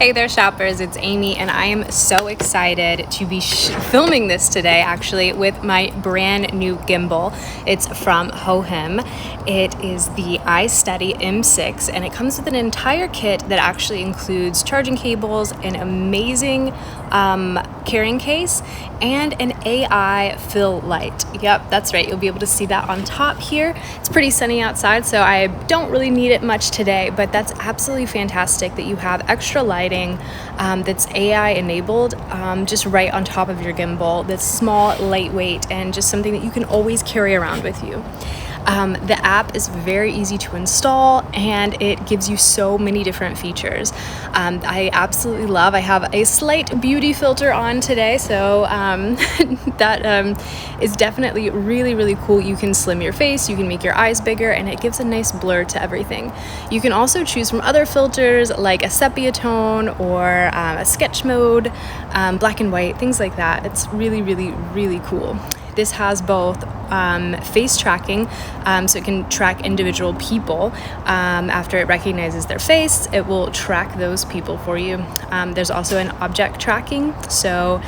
Hey there shoppers, it's Amy and I am so excited to be filming this today actually with my brand new gimbal. It's from Hohem. It is the iSteady M6 and it comes with an entire kit that actually includes charging cables, an amazing carrying case, and an AI fill light. Yep, that's right, you'll be able to see that on top here. It's pretty sunny outside, so I don't really need it much today, but that's absolutely fantastic that you have extra lighting that's AI enabled just right on top of your gimbal. That's small, lightweight, and just something that you can always carry around with you. The app is very easy to install and it gives you so many different features. I absolutely love, I have a slight beauty filter on today, so that is definitely really cool. You can slim your face, you can make your eyes bigger, and it gives a nice blur to everything. You can also choose from other filters like a sepia tone or a sketch mode, black and white, things like that. It's really cool. This has both face tracking, so it can track individual people. After it recognizes their face, it will track those people for you. There's also an object tracking, so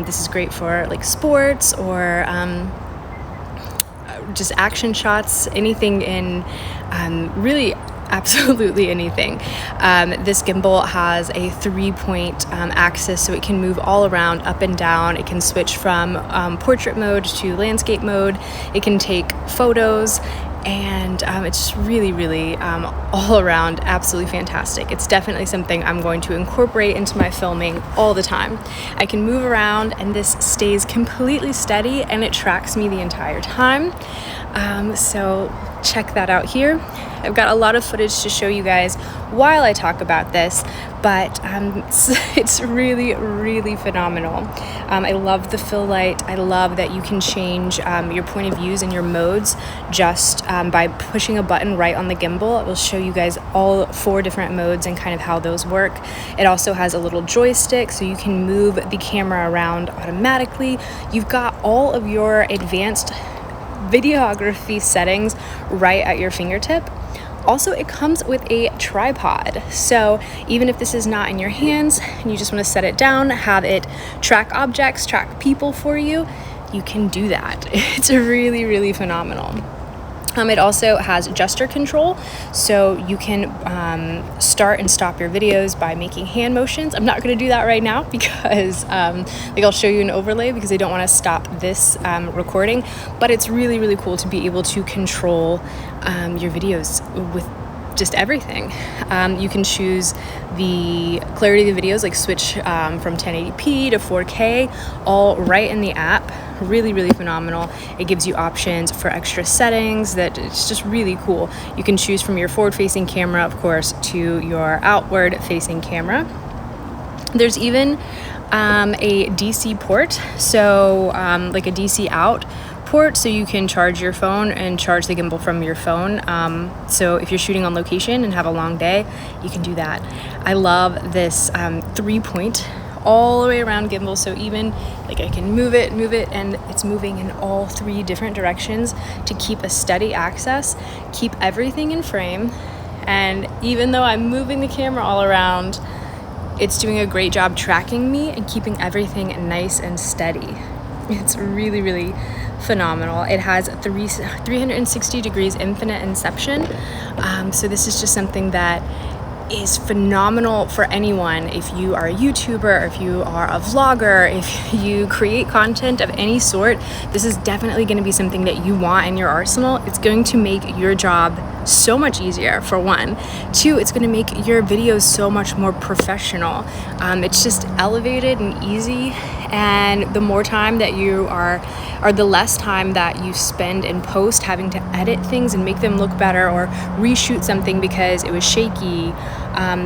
this is great for like sports or just action shots, anything in really absolutely anything. This gimbal has a 3-point axis, so it can move all around, up and down. It can switch from portrait mode to landscape mode. It can take photos, and it's really all around absolutely fantastic. It's definitely something I'm going to incorporate into my filming all the time. I can move around and this stays completely steady and it tracks me the entire time. So check that out here. I've got a lot of footage to show you guys while I talk about this, but it's really phenomenal. I love the fill light. I love that you can change your point of views and your modes just by pushing a button right on the gimbal. It will show you guys all 4 different modes and kind of how those work. It also has a little joystick, so you can move the camera around automatically. You've got all of your advanced videography settings right at your fingertip. Also, it comes with a tripod, so even if this is not in your hands and you just want to set it down, have it track objects, track people for you, you can do that. It's really phenomenal. It also has gesture control, so you can start and stop your videos by making hand motions. I'm not going to do that right now because I'll show you an overlay because I don't want to stop this recording, but it's really cool to be able to control your videos with just everything. You can choose the clarity of the videos, like switch from 1080p to 4K, all right in the app. Really phenomenal. It gives you options for extra settings that it's just really cool. You can choose from your forward-facing camera, of course, to your outward-facing camera. There's even a DC port, so like a DC out port, so you can charge your phone and charge the gimbal from your phone. So if you're shooting on location and have a long day, you can do that. I love this 3-point all the way around gimbal, so even like I can move it, and it's moving in all 3 different directions to keep a steady access, keep everything in frame, and even though I'm moving the camera all around, it's doing a great job tracking me and keeping everything nice and steady. It's really phenomenal. It has 360 degrees infinite inception, so this is just something that is phenomenal for anyone. If you are a YouTuber, or if you are a vlogger, if you create content of any sort, this is definitely going to be something that you want in your arsenal. It's going to make your job so much easier, for one. 2, it's going to make your videos so much more professional. It's just elevated and easy, and the more time that you or the less time that you spend in post having to edit things and make them look better or reshoot something because it was shaky,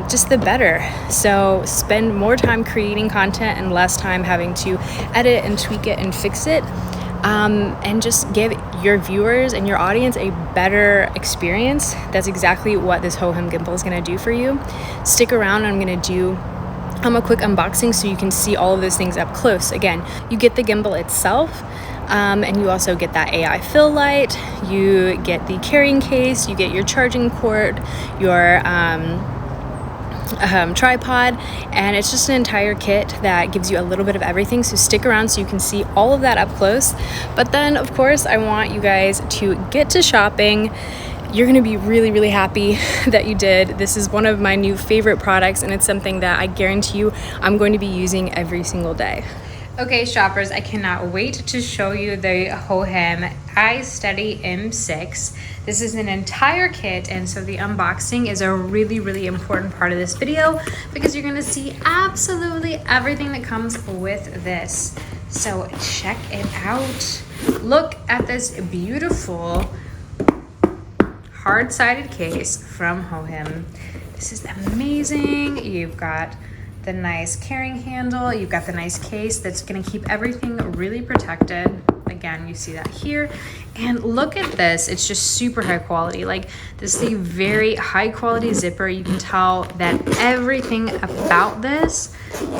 just the better. So spend more time creating content and less time having to edit and tweak it and fix it, and just give your viewers and your audience a better experience. That's exactly what this Hohem gimbal is going to do for you. Stick around, I'm going to do a quick unboxing so you can see all of those things up close. Again, you get the gimbal itself, and you also get that AI fill light, you get the carrying case, you get your charging cord, your tripod, and it's just an entire kit that gives you a little bit of everything. So stick around so you can see all of that up close. But then of course I want you guys to get to shopping. You're gonna be really, really happy that you did. This is one of my new favorite products, and it's something that I guarantee you I'm going to be using every single day. Okay, shoppers, I cannot wait to show you the hohem iSteady M6. This is an entire kit, and so the unboxing is a really, really important part of this video because you're gonna see absolutely everything that comes with this. So check it out. Look at this beautiful hard-sided case from hohem. This is amazing. You've got the nice carrying handle, you've got the nice case that's gonna keep everything really protected. Again, you see that here. And look at this, it's just super high quality. Like, this is a very high quality zipper. You can tell that everything about this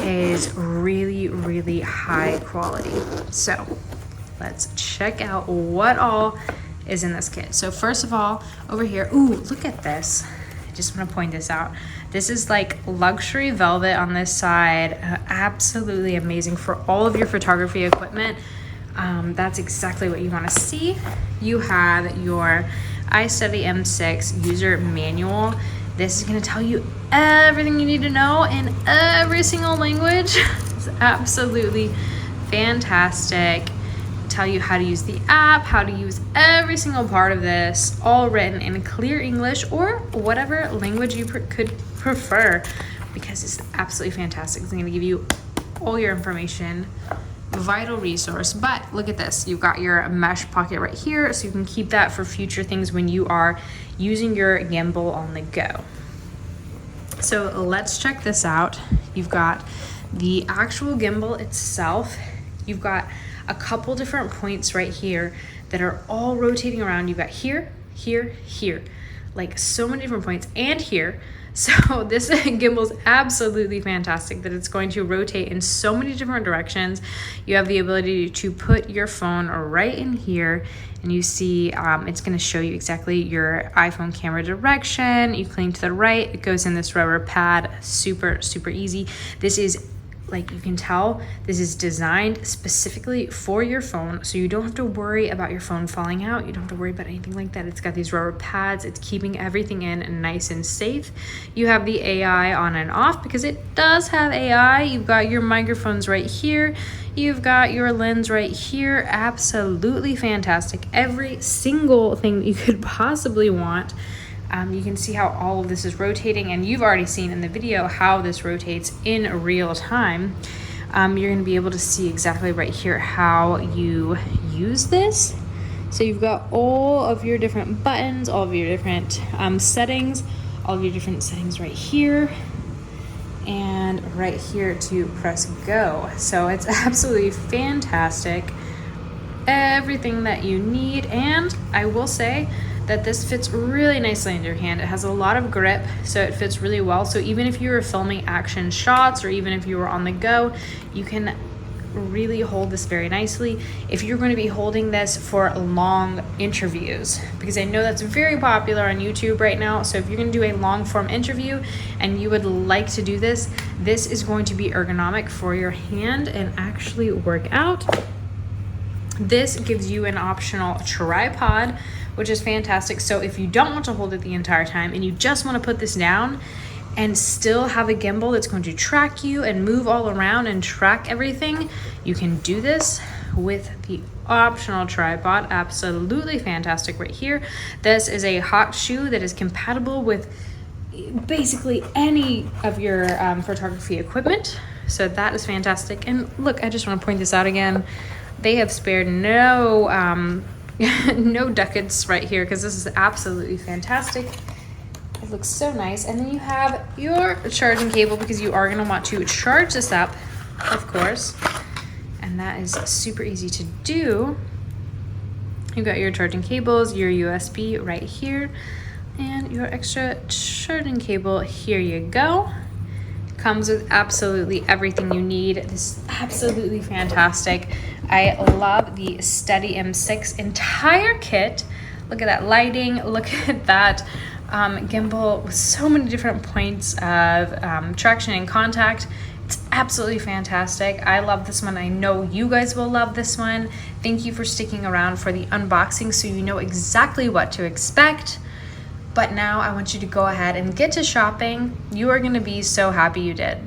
is really, really high quality. So let's check out what all is in this kit. So first of all, over here, ooh, look at this. I just want to point this out. This is like luxury velvet on this side. Absolutely amazing for all of your photography equipment. That's exactly what you want to see. You have your iSteady M6 user manual. This is going to tell you everything you need to know in every single language. It's absolutely fantastic. Tell you how to use the app, how to use every single part of this, all written in clear English or whatever language you could prefer, because it's absolutely fantastic. It's going to give you all your information, vital resource. But look at this, you've got your mesh pocket right here, so you can keep that for future things when you are using your gimbal on the go. So let's check this out. You've got the actual gimbal itself. You've got a couple different points right here that are all rotating around. You've got here, here, here, like so many different points, and here. So this gimbal is absolutely fantastic that it's going to rotate in so many different directions. You have the ability to put your phone right in here, and you see it's going to show you exactly your iPhone camera direction. You clean to the right, it goes in this rubber pad. Super, super easy. This is, like, you can tell this is designed specifically for your phone, so you don't have to worry about your phone falling out. You don't have to worry about anything like that. It's got these rubber pads. It's keeping everything in and nice and safe. You have the AI on and off because it does have AI. You've got your microphones right here. You've got your lens right here. Absolutely fantastic. Every single thing that you could possibly want. You can see how all of this is rotating, and you've already seen in the video how this rotates in real time. You're going to be able to see exactly right here how you use this. So you've got all of your different buttons, all of your different settings, all of your different settings right here, and right here to press go. So it's absolutely fantastic. Everything that you need, and I will say that this fits really nicely in your hand. It has a lot of grip, so it fits really well. So even if you were filming action shots, or even if you were on the go, you can really hold this very nicely. If you're going to be holding this for long interviews, because I know that's very popular on YouTube right now. So if you're going to do a long form interview and you would like to do this, this is going to be ergonomic for your hand and actually work out. This gives you an optional tripod, which is fantastic. So if you don't want to hold it the entire time and you just want to put this down and still have a gimbal that's going to track you and move all around and track everything, you can do this with the optional tripod. Absolutely fantastic right here. This is a hot shoe that is compatible with basically any of your photography equipment. So that is fantastic. And look, I just want to point this out again. They have spared no no ducats right here, because this is absolutely fantastic. It looks so nice. And then you have your charging cable, because you are going to want to charge this up, of course, and that is super easy to do. You've got your charging cables, your USB right here, and your extra charging cable. Here you go. Comes with absolutely everything you need. This is absolutely fantastic. I love the iSteady M6 entire kit. Look at that lighting. Look at that gimbal with so many different points of traction and contact. It's absolutely fantastic. I love this one. I know you guys will love this one. Thank you for sticking around for the unboxing so you know exactly what to expect. But now I want you to go ahead and get to shopping. You are going to be so happy you did.